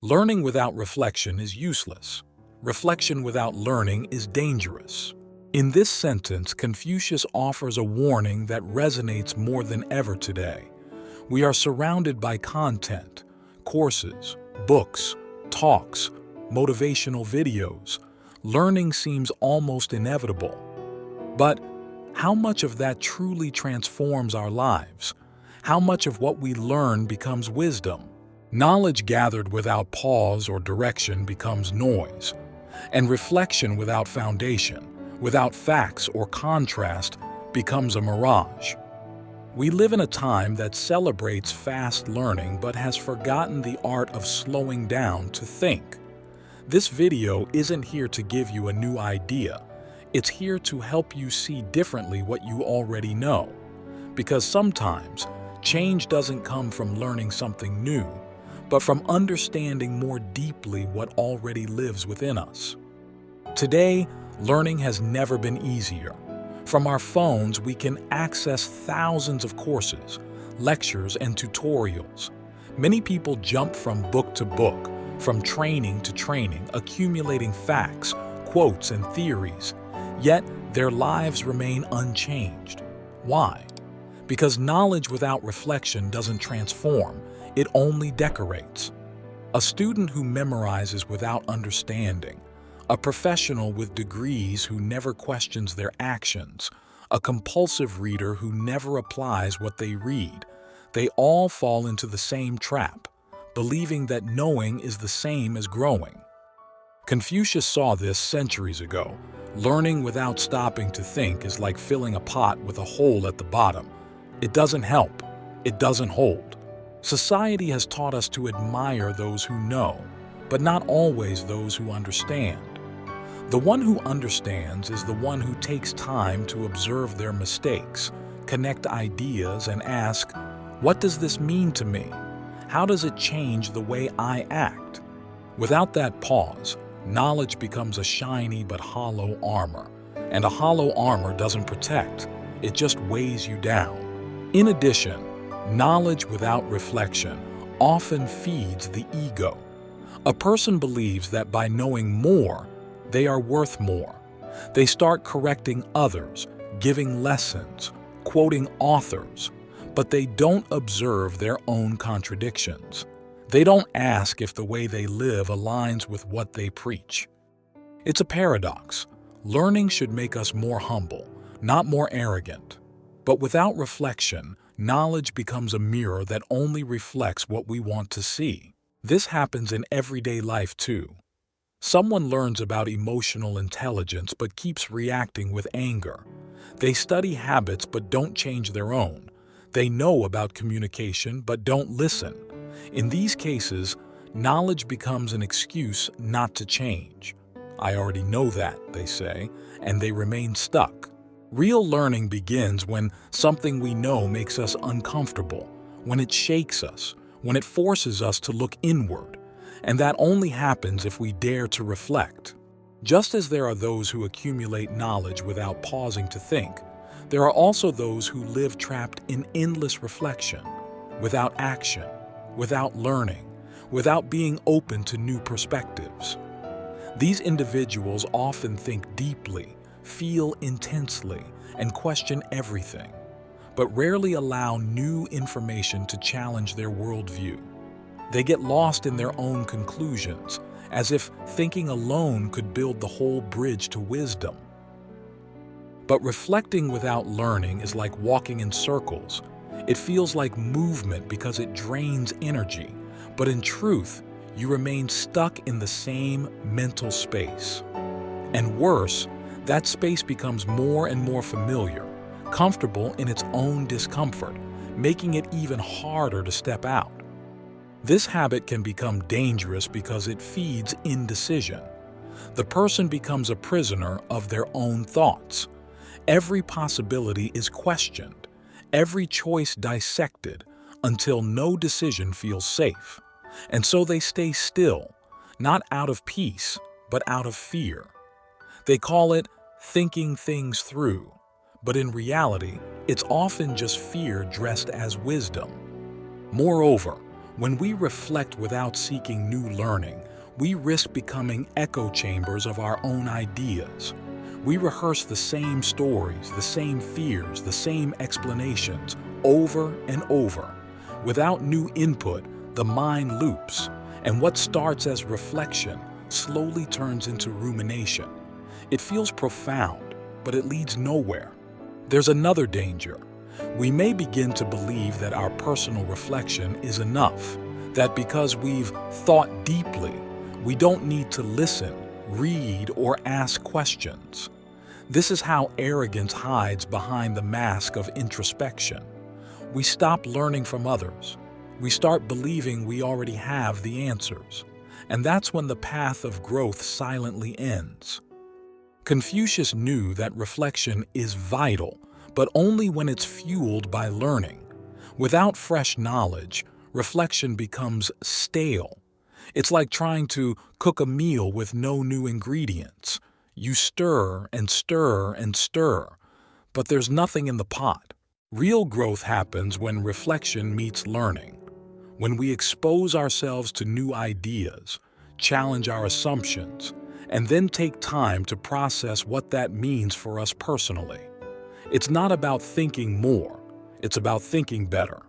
Learning without reflection is useless. Reflection without learning is dangerous. In this sentence, Confucius offers a warning that resonates more than ever today. We are surrounded by content, courses, books, talks, motivational videos. Learning seems almost inevitable. But how much of that truly transforms our lives? How much of what we learn becomes wisdom? Knowledge gathered without pause or direction becomes noise, and reflection without foundation, without facts or contrast, becomes a mirage. We live in a time that celebrates fast learning but has forgotten the art of slowing down to think. This video isn't here to give you a new idea. It's here to help you see differently what you already know. Because sometimes, change doesn't come from learning something new, but from understanding more deeply what already lives within us. Today, learning has never been easier. From our phones, we can access thousands of courses, lectures, and tutorials. Many people jump from book to book, from training to training, accumulating facts, quotes, and theories. Yet, their lives remain unchanged. Why? Because knowledge without reflection doesn't transform, it only decorates. A student who memorizes without understanding, a professional with degrees who never questions their actions, a compulsive reader who never applies what they read, they all fall into the same trap, believing that knowing is the same as growing. Confucius saw this centuries ago. Learning without stopping to think is like filling a pot with a hole at the bottom. It doesn't help. It doesn't hold. Society has taught us to admire those who know, but not always those who understand. The one who understands is the one who takes time to observe their mistakes, connect ideas, and ask, what does this mean to me? How does it change the way I act? Without that pause, knowledge becomes a shiny but hollow armor, and a hollow armor doesn't protect, it just weighs you down. In addition, knowledge without reflection often feeds the ego. A person believes that by knowing more, they are worth more. They start correcting others, giving lessons, quoting authors, but they don't observe their own contradictions. They don't ask if the way they live aligns with what they preach. It's a paradox. Learning should make us more humble, not more arrogant. But without reflection, knowledge becomes a mirror that only reflects what we want to see. This happens in everyday life too. Someone learns about emotional intelligence but keeps reacting with anger. They study habits but don't change their own. They know about communication but don't listen. In these cases, knowledge becomes an excuse not to change. I already know that, they say, and they remain stuck. Real learning begins when something we know makes us uncomfortable, when it shakes us, when it forces us to look inward, and that only happens if we dare to reflect. Just as there are those who accumulate knowledge without pausing to think, there are also those who live trapped in endless reflection, without action, without learning, without being open to new perspectives. These individuals often think deeply, feel intensely, and question everything, but rarely allow new information to challenge their worldview. They get lost in their own conclusions, as if thinking alone could build the whole bridge to wisdom. But reflecting without learning is like walking in circles. It feels like movement because it drains energy, but in truth, you remain stuck in the same mental space. And worse, that space becomes more and more familiar, comfortable in its own discomfort, making it even harder to step out. This habit can become dangerous because it feeds indecision. The person becomes a prisoner of their own thoughts. Every possibility is questioned, every choice dissected, until no decision feels safe. And so they stay still, not out of peace, but out of fear. They call it thinking things through, but in reality, it's often just fear dressed as wisdom. Moreover, When we reflect without seeking new learning, we risk becoming echo chambers of our own ideas. We rehearse the same stories, the same fears, the same explanations, over and over. Without new input, the mind loops, and what starts as reflection slowly turns into rumination. It feels profound, but it leads nowhere. There's another danger. We may begin to believe that our personal reflection is enough, that because we've thought deeply, we don't need to listen, read, or ask questions. This is how arrogance hides behind the mask of introspection. We stop learning from others. We start believing we already have the answers. And that's when the path of growth silently ends. Confucius knew that reflection is vital, but only when it's fueled by learning. Without fresh knowledge, reflection becomes stale. It's like trying to cook a meal with no new ingredients. You stir and stir and stir, but there's nothing in the pot. Real growth happens when reflection meets learning, when we expose ourselves to new ideas, challenge our assumptions, and then take time to process what that means for us personally. It's not about thinking more, it's about thinking better.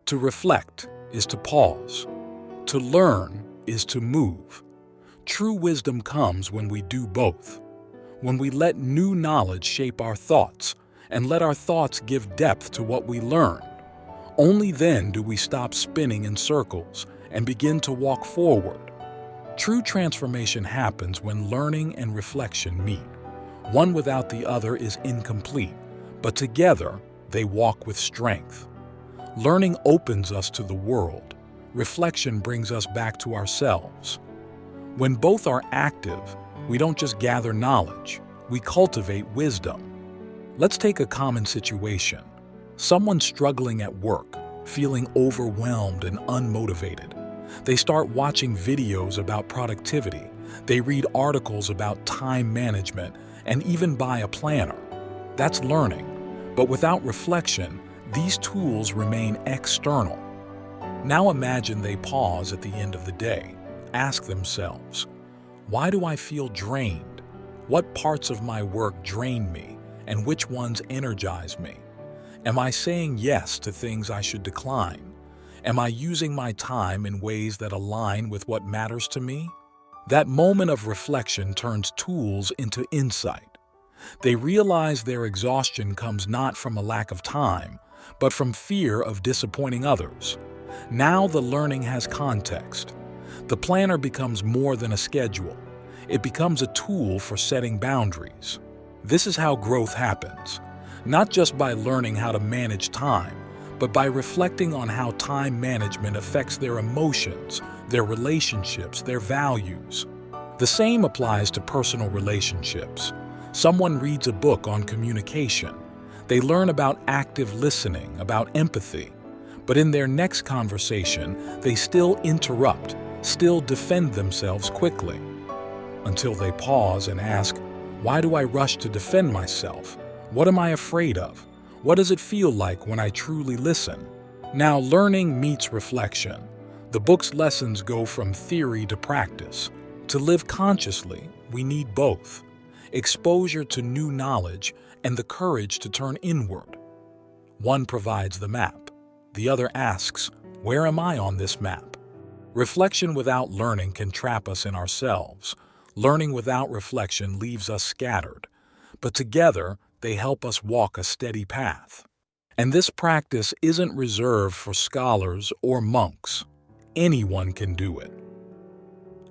To reflect is to pause. To learn is to move. True wisdom comes when we do both, when we let new knowledge shape our thoughts and let our thoughts give depth to what we learn. Only then do we stop spinning in circles and begin to walk forward. True transformation happens when learning and reflection meet. One without the other is incomplete, but together they walk with strength. Learning opens us to the world. Reflection brings us back to ourselves. When both are active, we don't just gather knowledge, we cultivate wisdom. Let's take a common situation. Someone struggling at work, feeling overwhelmed and unmotivated. They start watching videos about productivity. They read articles about time management and even buy a planner. That's learning. But without reflection, these tools remain external. Now imagine they pause at the end of the day. Ask themselves, why do I feel drained? What parts of my work drain me, and which ones energize me? Am I saying yes to things I should decline? Am I using my time in ways that align with what matters to me? That moment of reflection turns tools into insight. They realize their exhaustion comes not from a lack of time, but from fear of disappointing others. Now the learning has context. The planner becomes more than a schedule. It becomes a tool for setting boundaries. This is how growth happens, not just by learning how to manage time, but by reflecting on how time management affects their emotions, their relationships, their values. The same applies to personal relationships. Someone reads a book on communication. They learn about active listening, about empathy. But in their next conversation, they still interrupt, still defend themselves quickly. Until they pause and ask, why do I rush to defend myself? What am I afraid of? What does it feel like when I truly listen? Now, learning meets reflection. The book's lessons go from theory to practice. To live consciously, we need both: exposure to new knowledge and the courage to turn inward. One provides the map. The other asks, where am I on this map? Reflection without learning can trap us in ourselves. Learning without reflection leaves us scattered. But together, they help us walk a steady path. And this practice isn't reserved for scholars or monks. Anyone can do it.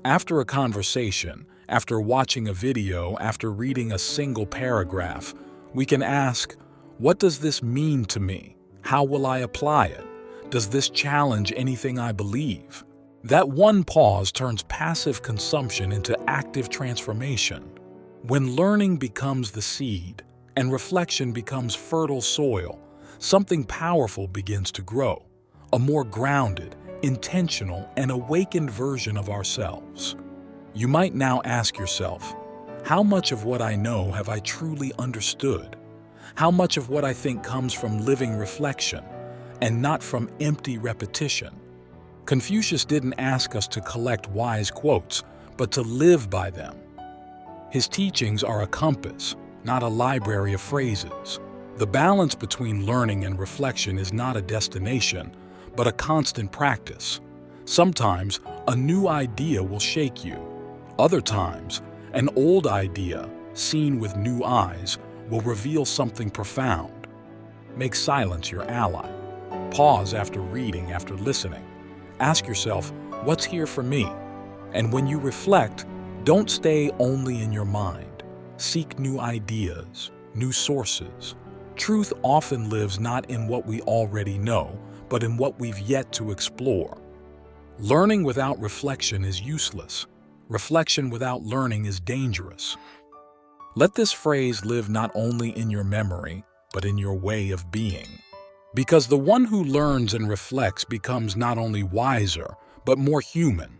After a conversation, after watching a video, after reading a single paragraph, we can ask, what does this mean to me? How will I apply it? Does this challenge anything I believe? That one pause turns passive consumption into active transformation. When learning becomes the seed and reflection becomes fertile soil, something powerful begins to grow, a more grounded, intentional, and awakened version of ourselves. You might now ask yourself, how much of what I know have I truly understood? How much of what I think comes from living reflection and not from empty repetition? Confucius didn't ask us to collect wise quotes, but to live by them. His teachings are a compass, not a library of phrases. The balance between learning and reflection is not a destination, but a constant practice. Sometimes, a new idea will shake you. Other times, an old idea, seen with new eyes, will reveal something profound. Make silence your ally. Pause after reading, after listening. Ask yourself, what's here for me? And when you reflect, don't stay only in your mind. Seek new ideas, new sources. Truth often lives not in what we already know, but in what we've yet to explore. Learning without reflection is useless. Reflection without learning is dangerous. Let this phrase live not only in your memory, but in your way of being. Because the one who learns and reflects becomes not only wiser, but more human.